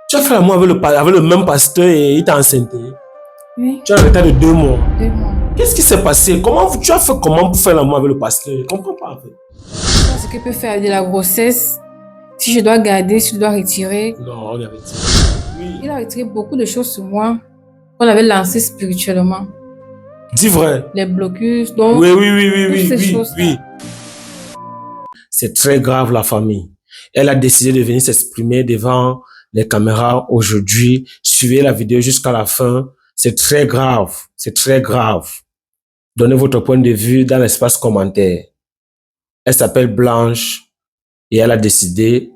Tu as fait l'amour avec le même pasteur et il t'a enceinté. Oui. Tu as un retard de 2 mois. 2 mois. Qu'est-ce qui s'est passé? Tu as fait comment pour faire l'amour avec le pasteur? Je ne comprends pas en fait. Ce qui peut faire de la grossesse, si je dois garder, si je dois retirer. Non, on est retiré. Oui. Il a retiré beaucoup de choses sur moi qu'on avait lancées spirituellement. Dis vrai. Les blocus, donc. Oui. C'est très grave la famille. Elle a décidé de venir s'exprimer devant les caméras aujourd'hui. Suivez la vidéo jusqu'à la fin. C'est très grave. C'est très grave. Donnez votre point de vue dans l'espace commentaire. Elle s'appelle Blanche et elle a décidé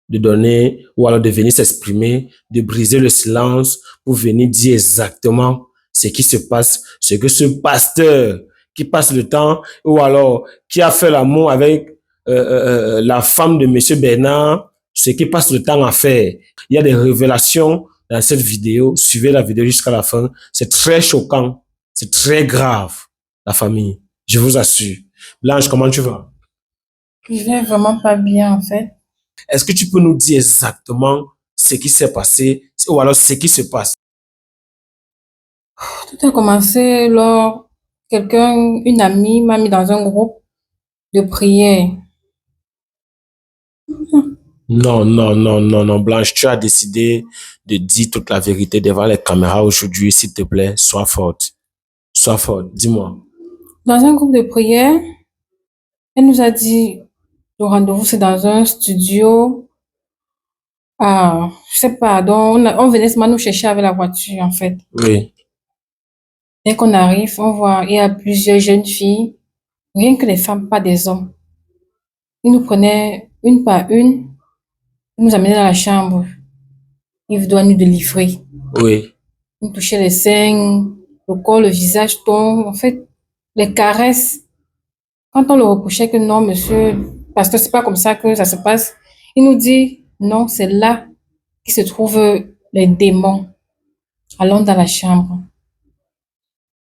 de donner ou alors de venir s'exprimer, de briser le silence pour venir dire exactement ce qui se passe, ce que ce pasteur qui passe le temps ou alors qui a fait l'amour avec la femme de Monsieur Bernard, ce qui passe le temps à faire. Il y a des révélations dans cette vidéo. Suivez la vidéo jusqu'à la fin. C'est très choquant. C'est très grave, la famille. Je vous assure. Blanche, comment tu vas? Je vais vraiment pas bien, en fait. Est-ce que tu peux nous dire exactement ce qui s'est passé ou alors ce qui se passe? Tout a commencé lors une amie m'a mis dans un groupe de prière. Non, Blanche, tu as décidé de dire toute la vérité devant les caméras aujourd'hui, s'il te plaît, sois forte. Sois forte, dis-moi. Dans un groupe de prière, elle nous a dit, le rendez-vous c'est dans un studio. Je sais pas, donc on venait seulement nous chercher avec la voiture, en fait. Oui. Dès qu'on arrive, on voit, il y a plusieurs jeunes filles, rien que les femmes, pas des hommes. Ils nous prenaient une par une, ils nous amenaient dans la chambre. Ils doivent nous délivrer. Oui. Ils nous touchaient les seins, le corps, le visage, tout. En fait, les caresses. Quand on le reprochait que non, monsieur, parce que c'est pas comme ça que ça se passe, il nous dit, non, c'est là qui se trouvent les démons. Allons dans la chambre.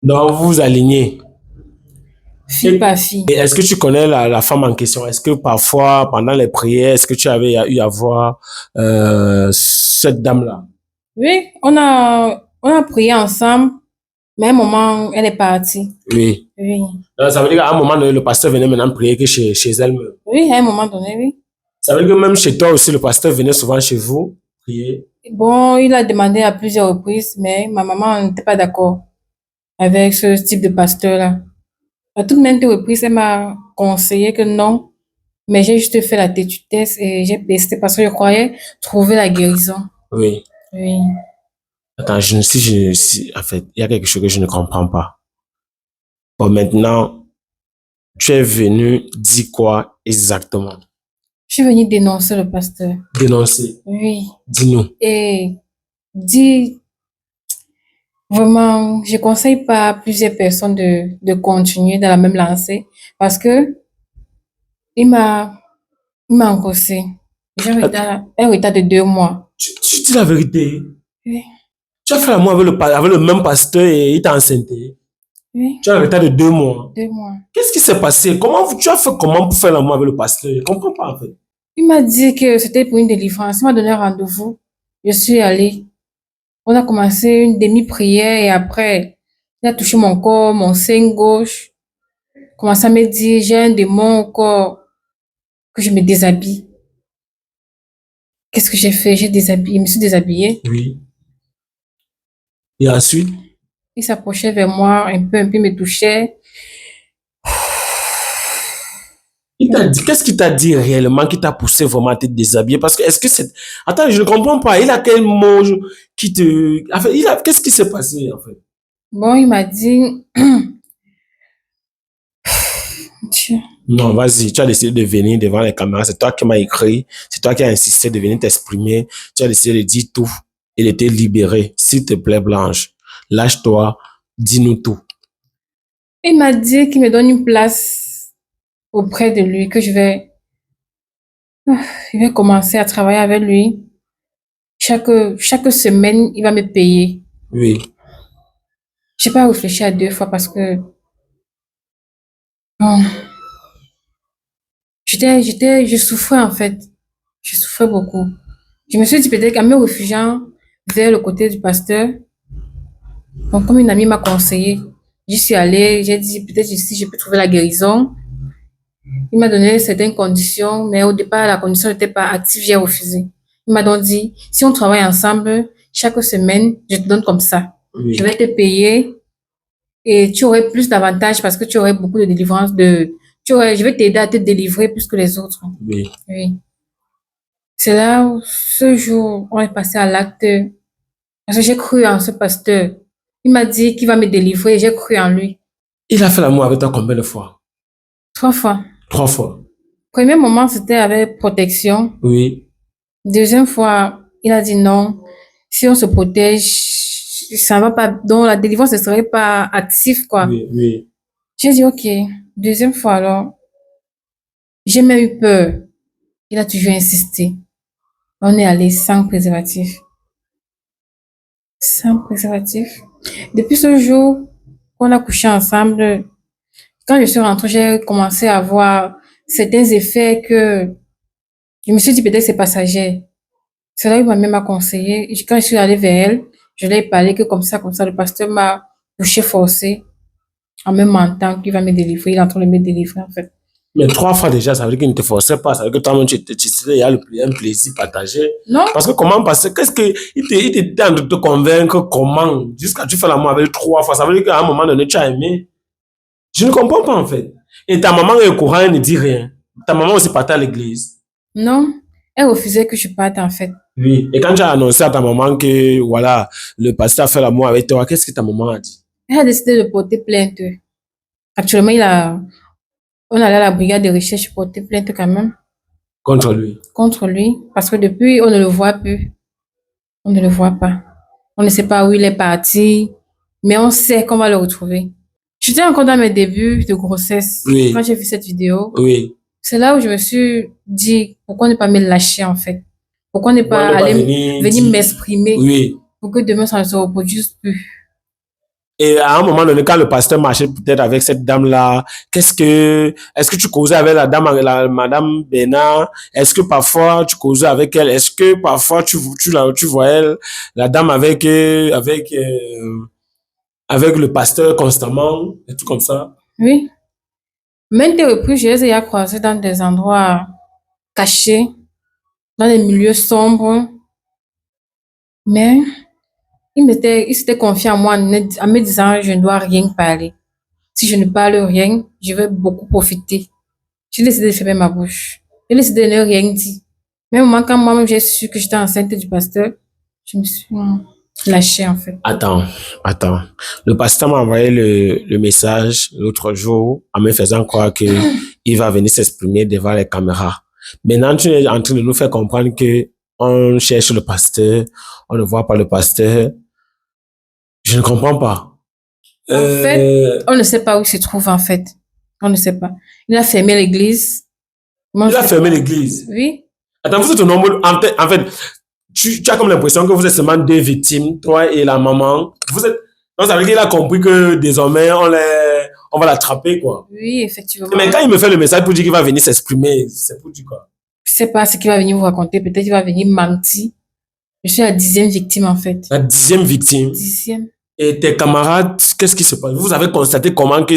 Donc, vous vous alignez. Fille par fille. Et est-ce que tu connais la femme en question? Est-ce que parfois, pendant les prières, est-ce que tu avais eu à voir cette dame-là? Oui, on a prié ensemble, mais à un moment, elle est partie. Oui. Oui. Donc, ça veut dire qu'à un moment donné, le pasteur venait maintenant prier que chez elle-même. Oui, à un moment donné, oui. Ça veut dire que même chez toi aussi, le pasteur venait souvent chez vous prier. Bon, il a demandé à plusieurs reprises, mais ma maman n'était pas d'accord avec ce type de pasteur-là. À toutes maintes reprises, elle m'a conseillé que non, mais j'ai juste fait la têtudesse et j'ai persisté parce que je croyais trouver la guérison. Oui. Oui. Attends, en fait, il y a quelque chose que je ne comprends pas. Bon, maintenant, tu es venu dire quoi exactement? Je suis venue dénoncer le pasteur. Dénoncer? Oui. Dis-nous. Et dire, vraiment, je conseille pas à plusieurs personnes de continuer dans la même lancée parce que il m'a engrossé. J'ai un retard de 2 mois. Tu dis la vérité? Oui. Tu as fait l'amour avec le même pasteur et il t'a enceinté? Oui. Tu as un retard de 2 mois. 2 mois. Qu'est-ce qui s'est passé? Tu as fait comment pour faire l'amour avec le pasteur? Je ne comprends pas en fait. Il m'a dit que c'était pour une délivrance. Il m'a donné un rendez-vous. Je suis allée. On a commencé une demi-prière et après, il a touché mon corps, mon sein gauche. Commencé à me dire, j'ai un démon au corps, que je me déshabille. Qu'est-ce que j'ai fait? Je me suis déshabillée. Oui. Et ensuite? Il s'approchait vers moi, un peu, il me touchait. Il t'a dit, qu'est-ce qu'il t'a dit réellement qui t'a poussé vraiment à te déshabiller? Parce que est-ce que c'est... Attends, je ne comprends pas. Il a quel mot qui te... Enfin, qu'est-ce qui s'est passé en fait? Bon, il m'a dit, Dieu. Non, vas-y, tu as décidé de venir devant les caméras. C'est toi qui m'as écrit. C'est toi qui as insisté de venir t'exprimer. Tu as décidé de dire tout. Il était libéré. S'il te plaît, Blanche, lâche-toi. Dis-nous tout. Il m'a dit qu'il me donne une place auprès de lui, que je vais commencer à travailler avec lui. Chaque semaine, il va me payer. Oui. J'ai pas réfléchi à 2 fois parce que bon, je souffrais en fait. Je souffrais beaucoup. Je me suis dit peut-être qu'en me réfugiant vers le côté du pasteur, donc comme une amie m'a conseillé, j'y suis allée, j'ai dit peut-être ici je peux trouver la guérison. Il m'a donné certaines conditions, mais au départ, la condition n'était pas active, j'ai refusé. Il m'a donc dit, si on travaille ensemble, chaque semaine, je te donne comme ça. Oui. Je vais te payer et tu aurais plus d'avantages parce que tu aurais beaucoup de délivrance je vais t'aider à te délivrer plus que les autres. Oui. Oui. C'est là où, ce jour, on est passé à l'acte, parce que j'ai cru en ce pasteur. Il m'a dit qu'il va me délivrer et j'ai cru en lui. Il a fait l'amour avec toi combien de fois? 3 fois. 3 fois. Premier moment, c'était avec protection. Oui. Deuxième fois, il a dit non. Si on se protège, ça va pas, donc la délivrance ne serait pas active, quoi. Oui, oui. J'ai dit ok. Deuxième fois, alors, j'ai même eu peur. Il a toujours insisté. On est allé sans préservatif. Sans préservatif. Depuis ce jour qu'on a couché ensemble, quand je suis rentrée, j'ai commencé à voir certains effets que je me suis dit peut-être c'est passager. C'est là où ma mère m'a conseillé. Quand je suis allée vers elle, je lui ai parlé que comme ça, le pasteur m'a touché forcé en me mentant qu'il va me délivrer. Il est en train de me délivrer, en fait. Mais 3 fois déjà, ça veut dire qu'il ne te forçait pas. Ça veut dire que toi-même, il y a un plaisir partagé. Non, Parce que comment passer? Qu'est-ce que, il était en train de te convaincre comment? Jusqu'à tu fais l'amour avec 3 fois. Ça veut dire qu'à un moment donné, tu as aimé. Je ne comprends pas, en fait. Et ta maman est au courant, elle ne dit rien. Ta maman aussi partait à l'église. non. Elle refusait que je parte, en fait. Oui. Et quand tu as annoncé à ta maman que, voilà, le pasteur a fait l'amour avec toi, qu'est-ce que ta maman a dit? Elle a décidé de porter plainte. Actuellement, on allait à la brigade de recherche pour porter plainte quand même Contre lui. contre lui. Parce que depuis, on ne le voit plus. On ne le voit pas. On ne sait pas où il est parti, mais on sait qu'on va le retrouver. J'étais encore dans mes débuts de grossesse Oui. quand j'ai vu cette vidéo. Oui. C'est là où je me suis dit, pourquoi ne pas me lâcher en fait? Pourquoi ne pas Pourquoi ne pas aller venir venir dire- m'exprimer Oui. pour que demain ça ne se reproduise plus? Et à un moment donné, quand le pasteur marchait peut-être avec cette dame-là, est-ce que tu causais avec la dame, madame Bernard? Est-ce que parfois tu causais avec elle? Est-ce que parfois tu voyais la dame avec le pasteur constamment et tout comme ça? Oui. Maintes reprises, je les ai croisés dans des endroits cachés, dans des milieux sombres, mais il s'était confié en moi en me disant, je ne dois rien parler. Si je ne parle rien, je vais beaucoup profiter. J'ai décidé de fermer ma bouche. J'ai décidé de ne rien dire. Même moment quand moi-même j'ai su que j'étais enceinte du pasteur, je me suis lâchée en fait. Attends. Le pasteur m'a envoyé le message l'autre jour en me faisant croire que il va venir s'exprimer devant les caméras. Maintenant, tu es en train de nous faire comprendre que on cherche le pasteur, on ne voit pas le pasteur. Je ne comprends pas. En fait, on ne sait pas où il se trouve en fait. On ne sait pas. Il a fermé l'église. Il a fermé l'église. Oui. Attends, vous êtes nombreux. En fait, tu as comme l'impression que vous êtes seulement 2 victimes, toi et la maman. Donc, ça veut dire qu'il a compris que désormais, on va l'attraper, quoi. Oui, effectivement. Mais quand il me fait le message pour dire qu'il va venir s'exprimer, c'est pour dire quoi? Je sais pas ce qu'il va venir vous raconter. Peut-être qu'il va venir mentir. Je suis la 10e victime en fait. La 10e victime. 10e. Et tes camarades, qu'est-ce qui se passe? Vous avez constaté comment que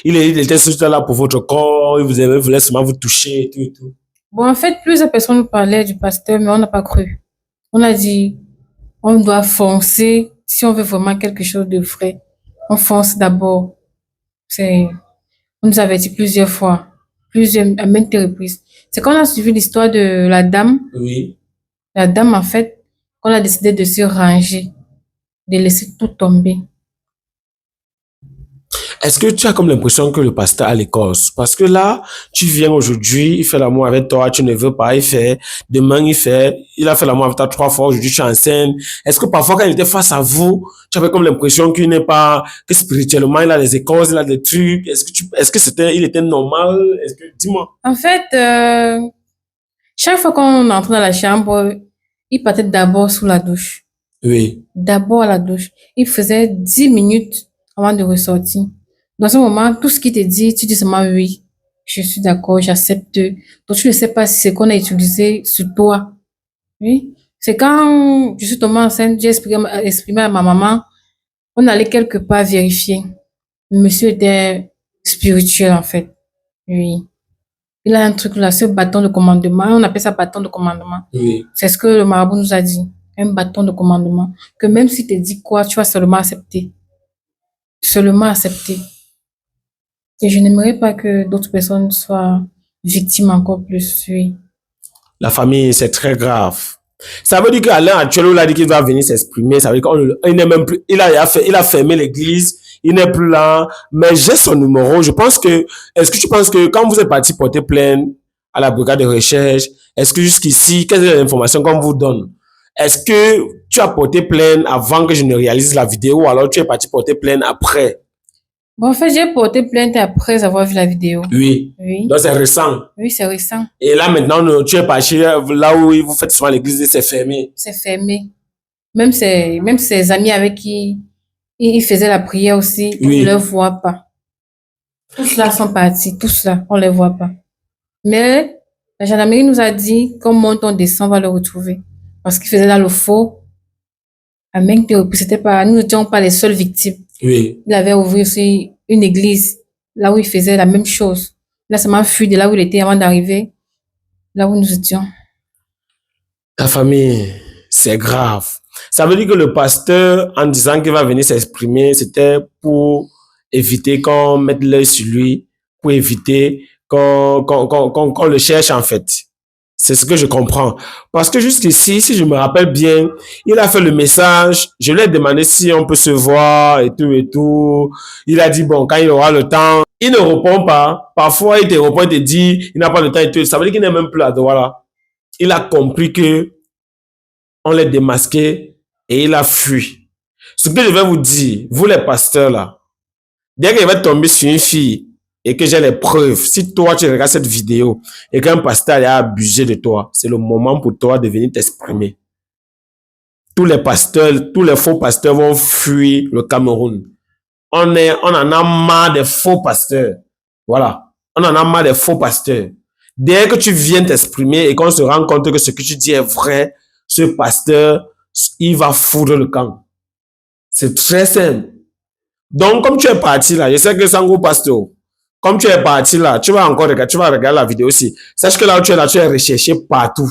il était juste là pour votre corps, il voulait seulement vous toucher et tout et tout. Bon, en fait, plusieurs personnes nous parlaient du pasteur, mais on n'a pas cru. On a dit, on doit foncer si on veut vraiment quelque chose de vrai. On fonce d'abord. On nous avait dit plusieurs fois, à maintes reprises. C'est quand on a suivi l'histoire de la dame. Oui. La dame, en fait, qu'on a décidé de se ranger, de laisser tout tomber. Est-ce que tu as comme l'impression que le pasteur a l'Écosse? Parce que là, tu viens aujourd'hui, il fait l'amour avec toi, tu ne veux pas, demain il a fait l'amour avec toi 3 fois, aujourd'hui tu es enceinte. Est-ce que parfois quand il était face à vous, tu avais comme l'impression qu'il n'est pas, que spirituellement il a les Écosses, il a des trucs, il était normal? Dis-moi. En fait, chaque fois qu'on entrait dans la chambre, il partait d'abord sous la douche. Oui. D'abord à la douche. Il faisait 10 minutes avant de ressortir. Dans ce moment, tout ce qu'il te dit, tu dis seulement oui. Je suis d'accord, j'accepte. Donc, tu ne sais pas si c'est qu'on a utilisé sur toi. Oui. C'est quand je suis tombée enceinte, j'ai exprimé à ma maman, on allait quelque part vérifier. Le monsieur était spirituel, en fait. Oui. Il a un truc là, ce bâton de commandement. On appelle ça bâton de commandement. Oui. C'est ce que le marabout nous a dit. Un bâton de commandement. Que même si tu dis quoi, tu vas seulement accepter. Seulement accepter. Et je n'aimerais pas que d'autres personnes soient victimes encore plus. Oui. La famille, c'est très grave. Ça veut dire qu'à l'heure actuelle, où il a dit qu'il va venir s'exprimer, ça veut dire qu'il n'est même plus, il a fermé l'église, il n'est plus là, mais j'ai son numéro. Est-ce que tu penses que quand vous êtes parti porter plainte à la brigade de recherche, est-ce que jusqu'ici, quelles sont les informations qu'on vous donne? Est-ce que tu as porté plainte avant que je ne réalise la vidéo ou alors tu es parti porter plainte après? Bon, en fait, j'ai porté plainte après avoir vu la vidéo. Oui. Oui. Donc c'est récent. Oui, c'est récent. Et là maintenant, tu es parti là où vous faites souvent l'église, c'est fermé. C'est fermé. Même ses amis avec qui il faisait la prière aussi, on ne les voit pas. Tous là sont partis, tous là, on ne les voit pas. Mais la gendarmerie nous a dit, comme monte, on descend, on va le retrouver. Parce qu'il faisait là le faux. À Mengue, c'était pas, nous n'étions pas les seules victimes. Oui. Il avait ouvert aussi une église, là où il faisait la même chose. Là, ça m'a fui de là où il était avant d'arriver, là où nous étions. Ta famille, c'est grave. Ça veut dire que le pasteur, en disant qu'il va venir s'exprimer, c'était pour éviter qu'on mette l'œil sur lui, pour éviter qu'on le cherche en fait. C'est ce que je comprends. Parce que jusqu'ici, si je me rappelle bien, il a fait le message, je lui ai demandé si on peut se voir et tout et tout. Il a dit, bon, quand il aura le temps, il ne répond pas. Parfois, il te répond, il te dit, il n'a pas le temps et tout. Ça veut dire qu'il n'est même plus là, voilà. Il a compris que on l'a démasqué et il a fui. Ce que je vais vous dire, vous les pasteurs là, dès qu'il va tomber sur une fille et que j'ai les preuves, si toi tu regardes cette vidéo et qu'un pasteur a abusé de toi, c'est le moment pour toi de venir t'exprimer. Tous les pasteurs, tous les faux pasteurs vont fuir le Cameroun. On en a marre des faux pasteurs. Voilà. On en a marre des faux pasteurs. Dès que tu viens t'exprimer et qu'on se rend compte que ce que tu dis est vrai, ce pasteur, il va foudre le camp. C'est très simple. Donc, comme tu es parti là, je sais que Sango Pasteur, comme tu es parti là, tu vas regarder la vidéo aussi. Sache que là où tu es là, tu es recherché partout.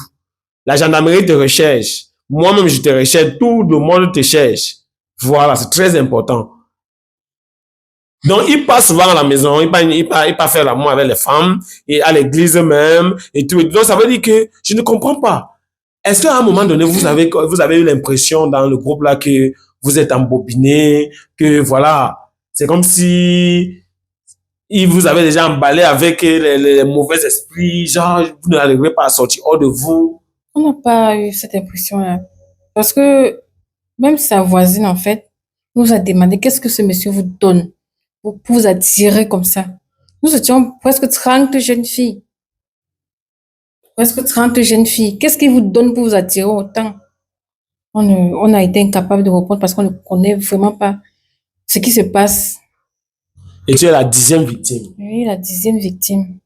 La gendarmerie te recherche. Moi-même, je te recherche. Tout le monde te cherche. Voilà, c'est très important. Donc, il passe souvent à la maison, il passe faire l'amour avec les femmes, et à l'église même, et tout. Donc, ça veut dire que je ne comprends pas. Est-ce qu'à un moment donné, vous avez eu l'impression dans le groupe là que vous êtes embobiné, que voilà, c'est comme si il vous avait déjà emballé avec les mauvais esprits, genre, vous n'arrivez pas à sortir hors de vous? On n'a pas eu cette impression-là. Parce que même sa voisine, en fait, nous a demandé qu'est-ce que ce monsieur vous donne pour vous attirer comme ça. Nous étions presque 30 jeunes filles. Presque 30 jeunes filles. Qu'est-ce qu'il vous donne pour vous attirer autant? On a été incapable de répondre parce qu'on ne connaît vraiment pas ce qui se passe. Et tu es la 10e victime. Oui, la 10e victime.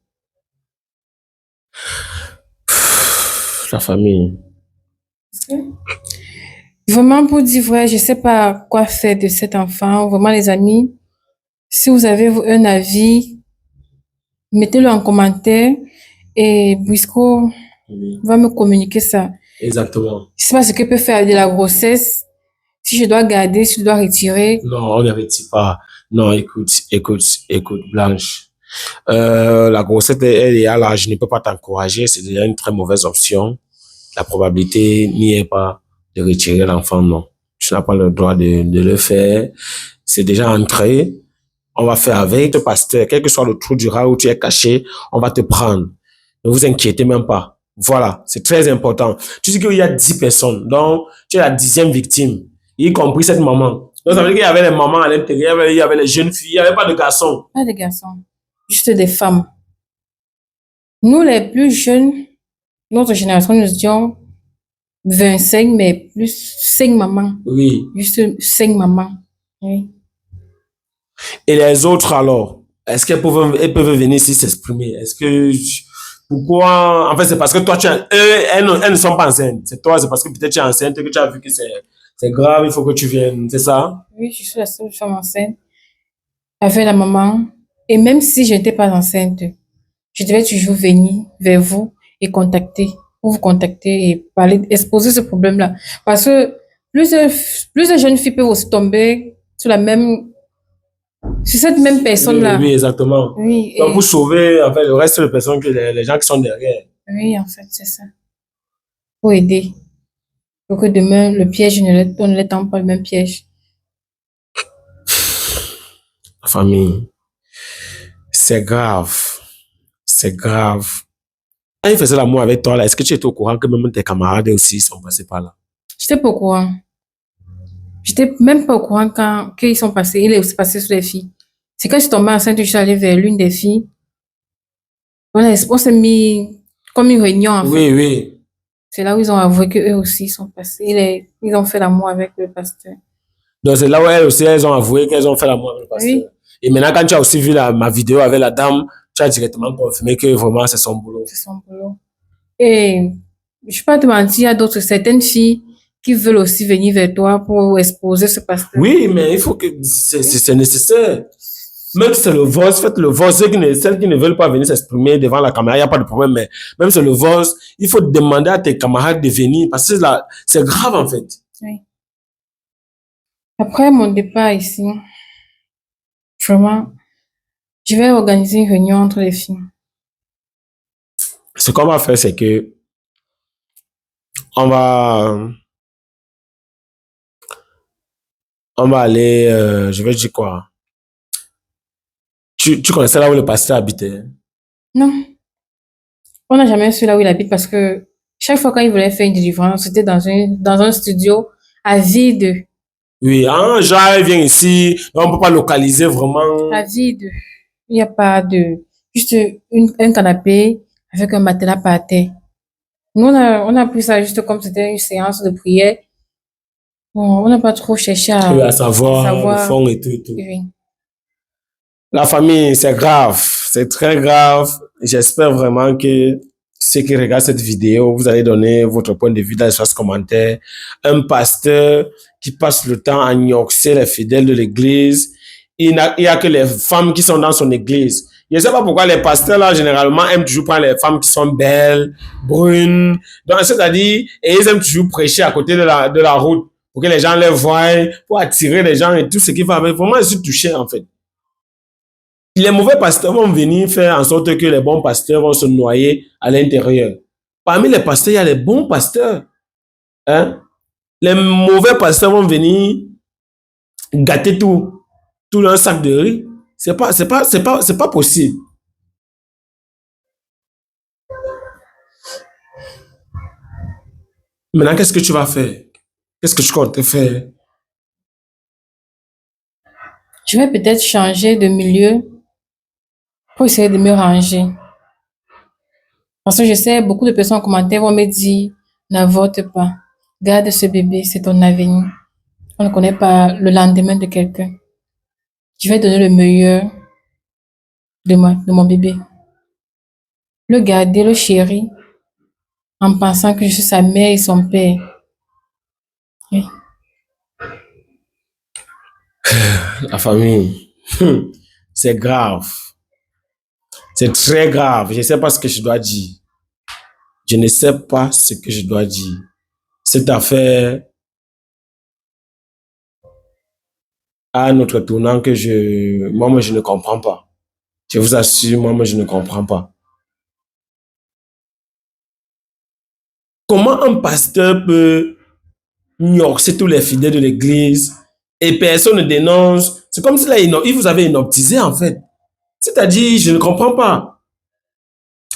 La famille. Vraiment, pour dire vrai, je sais pas quoi faire de cet enfant. Vraiment, les amis, si vous avez un avis, mettez-le en commentaire et Brisco va me communiquer ça. Exactement. Je sais pas ce que peut faire de la grossesse. Si je dois garder, si je dois retirer. Non, on ne retire pas. Non, écoute, Blanche. La grossesse, elle est là, je ne peux pas t'encourager. C'est déjà une très mauvaise option. La probabilité n'y est pas de retirer l'enfant, non. Tu n'as pas le droit de le faire. C'est déjà entré. On va faire avec le pasteur, quel que soit le trou du rat où tu es caché, on va te prendre. Ne vous inquiétez même pas. Voilà, c'est très important. Tu dis qu'il y a 10 personnes, donc tu es la 10e victime, y compris cette maman. Donc ça veut dire qu'il y avait les mamans à l'intérieur, il y avait les jeunes filles, il n'y avait pas de garçons. Pas de garçons, juste des femmes. Nous, les plus jeunes, notre génération, nous étions 25, mais plus 5 mamans. Oui. Juste 5 mamans. Oui. Et les autres alors, est-ce qu'elles peuvent venir ici s'exprimer? Est-ce que Pourquoi? En fait, c'est parce que toi, elles ne sont pas enceintes. C'est toi, c'est parce que peut-être tu es enceinte que tu as vu que c'est grave, il faut que tu viennes. C'est ça? Oui, je suis la seule femme enceinte avec la maman. Et même si je n'étais pas enceinte, je devais toujours venir vers vous et contacter, pour vous contacter et parler, exposer ce problème-là. Parce que plus de jeunes filles peuvent aussi tomber sur sur cette même Oui, personne-là. oui, exactement. Oui, Donc, pour sauver, en fait, le reste de personnes que les gens qui sont derrière. oui, en fait, c'est ça. Pour aider. Pour que demain, le piège on ne les tente pas le même piège. La famille, c'est grave. C'est grave. Quand il faisait l'amour avec toi, là, est-ce que tu étais au courant que même tes camarades aussi sont passés par là? J'étais pas au courant. J'étais même pas au courant quand ils sont passés. Il est aussi passé sur les filles. C'est quand je suis tombée enceinte, je suis allée vers l'une des filles. On s'est mis comme une réunion, en fait. Oui, oui. C'est là où ils ont avoué qu'eux aussi sont passés. Ils ont fait l'amour avec le pasteur. Donc, c'est là où elles aussi, elles ont avoué qu'elles ont fait l'amour avec le pasteur. Oui, Et maintenant, quand tu as aussi vu ma vidéo avec la dame, tu as directement confirmé que vraiment, c'est son boulot. c'est son boulot. Et je vais pas te mentir, il y a certaines filles qui veulent aussi venir vers toi pour exposer ce pasteur. Oui, mais il faut que c'est nécessaire. Même si c'est le voice, faites le voice. Celles qui ne veulent pas venir s'exprimer devant la caméra, il n'y a pas de problème. Mais même si c'est le voice, il faut demander à tes camarades de venir parce que là, c'est grave en fait. Oui. Après mon départ ici, vraiment, je vais organiser une réunion entre les filles. Ce qu'on va faire, c'est que on va, on va aller, je vais dire quoi? Tu connaissais là où le pasteur habitait? Non, on n'a jamais su là où il habite parce que chaque fois quand il voulait faire une délivrance, c'était dans un studio à vide. Oui, un genre, il vient ici, on ne peut pas localiser vraiment. À vide. Il n'y a pas de, juste un canapé avec un matelas par terre. Nous, on a pris ça juste comme c'était une séance de prière. Bon, on n'a pas trop cherché Oui, à à savoir le savoir. fond et tout et tout. Oui. La famille, c'est grave, c'est très grave. J'espère vraiment que ceux qui regardent cette vidéo, vous allez donner votre point de vue dans l'espace commentaire. Un pasteur qui passe le temps à gnoxer les fidèles de l'église. Il y a que les femmes qui sont dans son église. Je ne sais pas pourquoi les pasteurs, là, généralement, aiment toujours prendre les femmes qui sont belles, brunes. Donc, c'est-à-dire, et ils aiment toujours prêcher à côté de la route pour que les gens les voient, pour attirer les gens et tout ce qui va avec. Vraiment, je suis touché, en fait. Les mauvais pasteurs vont venir faire en sorte que les bons pasteurs vont se noyer à l'intérieur. Parmi les pasteurs, il y a les bons pasteurs. Hein? Les mauvais pasteurs vont venir gâter tout leur sac de riz. C'est pas possible. Maintenant, qu'est-ce que tu vas faire? Qu'est-ce que tu comptes faire? Je vais peut-être changer de milieu pour essayer de me ranger. Parce que je sais, beaucoup de personnes en commentaire vont me dire, n'avorte pas. Garde ce bébé, c'est ton avenir. On ne connaît pas le lendemain de quelqu'un. Je vais donner le meilleur de moi, de mon bébé. Le garder, le chérir, en pensant que je suis sa mère et son père. Oui. La famille, c'est grave. C'est très grave. Je ne sais pas ce que je dois dire. Je ne sais pas ce que je dois dire. Cette affaire a un autre tournant que moi, je ne comprends pas. Je vous assure, moi, je ne comprends pas. Comment un pasteur peut gnoxer tous les fidèles de l'église et personne ne dénonce? C'est comme si là, il vous avait inoptisé, en fait. C'est-à-dire, je ne comprends pas.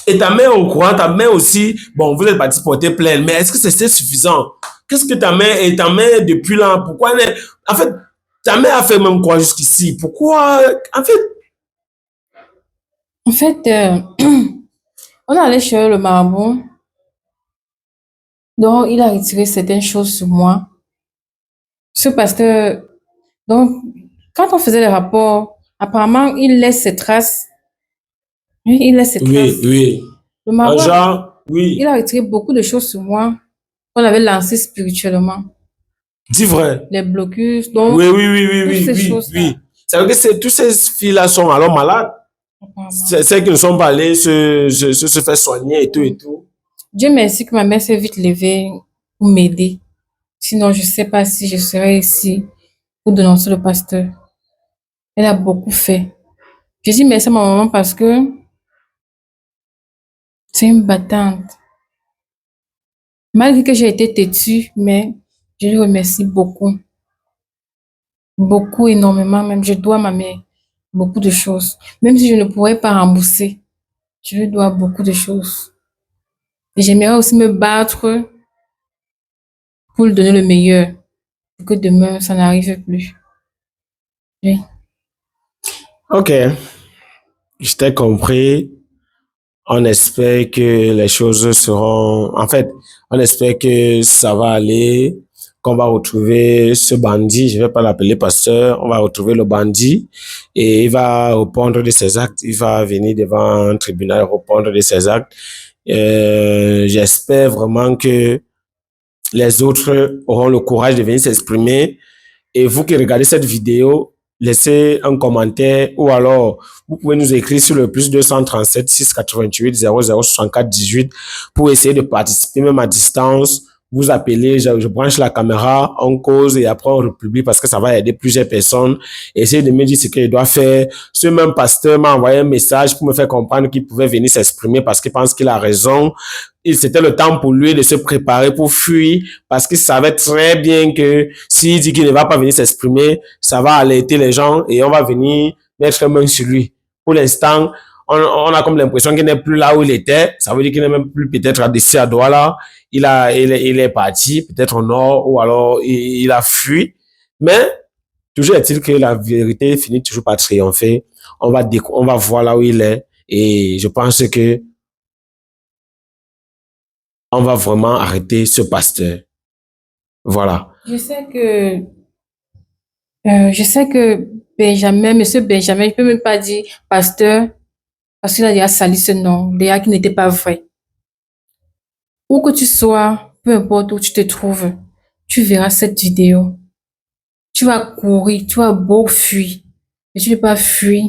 Et ta mère au courant, ta mère aussi, bon, vous êtes parti porter plainte, mais est-ce que c'est suffisant? Qu'est-ce que ta mère, depuis là, pourquoi en fait, ta mère a fait même quoi jusqu'ici? Pourquoi, en fait, En fait, on est allé chez le marabout. Donc, il a retiré certaines choses sur moi. Ce pasteur, donc, quand on faisait les rapports, apparemment, il laisse ses traces. Oui, il laisse ses oui, traces. oui. Le Un marabout, genre, il oui, a retiré beaucoup de choses sur moi qu'on avait lancées spirituellement. dis vrai. Les blocus, Oui, donc, oui, oui, oui, toutes oui, ces oui, choses-là, oui. C'est vrai que tous ces filles-là sont alors malades. apparemment. C'est celles qui ne sont pas allées se faire soigner et tout et Oui. tout. Dieu merci que ma mère s'est vite levée pour m'aider. Sinon, je ne sais pas si je serais ici pour dénoncer le pasteur. Elle a beaucoup fait. Je dis merci à ma maman parce que c'est une battante. Malgré que j'ai été têtue, mais je lui remercie beaucoup. Beaucoup, énormément même. Je dois à ma mère beaucoup de choses. Même si je ne pourrais pas rembourser, je lui dois beaucoup de choses. Et j'aimerais aussi me battre pour lui donner le meilleur, pour que demain, ça n'arrive plus. Oui. Ok, je t'ai compris. On espère que les choses seront, en fait, on espère que ça va aller, qu'on va retrouver ce bandit. Je vais pas l'appeler pasteur. On va retrouver le bandit et il va répondre de ses actes. Il va venir devant un tribunal répondre de ses actes. J'espère vraiment que les autres auront le courage de venir s'exprimer. Et vous qui regardez cette vidéo, laissez un commentaire ou alors vous pouvez nous écrire sur le plus 237 688 0064 18 pour essayer de participer même à distance. Vous appelez, je branche la caméra, on cause et après on republie parce que ça va aider plusieurs personnes. Essayez de me dire ce qu'il doit faire. Ce même pasteur m'a envoyé un message pour me faire comprendre qu'il pouvait venir s'exprimer parce qu'il pense qu'il a raison. Et c'était le temps pour lui de se préparer pour fuir parce qu'il savait très bien que s'il dit qu'il ne va pas venir s'exprimer, ça va alerter les gens et on va venir mettre main sur lui. Pour l'instant, on a comme l'impression qu'il n'est plus là où il était. Ça veut dire qu'il n'est même plus peut-être d'ici à Douala. Il est parti, peut-être au nord, ou alors il a fui. Mais toujours est-il que la vérité finit toujours par triompher. On va voir là où il est. Et je pense que on va vraiment arrêter ce pasteur. Voilà. Je sais que Benjamin, monsieur Benjamin, je peux même pas dire pasteur parce qu'il a déjà sali ce nom, déjà qui n'était pas vrai. Où que tu sois, peu importe où tu te trouves, tu verras cette vidéo. Tu vas courir, tu vas beau fuir, mais tu ne peux pas fuir.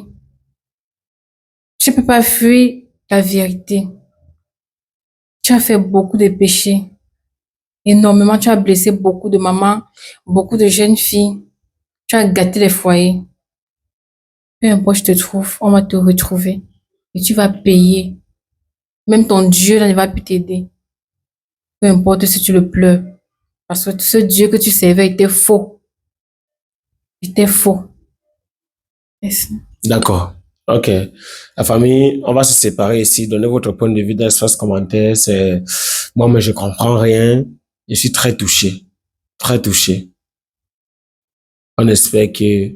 Tu ne peux pas fuir la vérité. Tu as fait beaucoup de péchés. Énormément, tu as blessé beaucoup de mamans, beaucoup de jeunes filles. Tu as gâté les foyers. Peu importe où je te trouve, on va te retrouver. Et tu vas payer. Même ton Dieu là, ne va plus t'aider. Peu importe si tu le pleures. Parce que ce Dieu que tu servais était faux. Il était faux. Yes. D'accord. Ok. La famille, on va se séparer ici. Donnez votre point de vue dans l'espace commentaire. C'est, moi, mais je comprends rien. Je suis très touché. Très touché. On espère que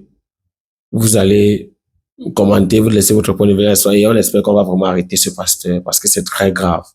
vous allez commenter, vous laissez votre point de vue dans l'espace et on espère qu'on va vraiment arrêter ce pasteur parce que c'est très grave.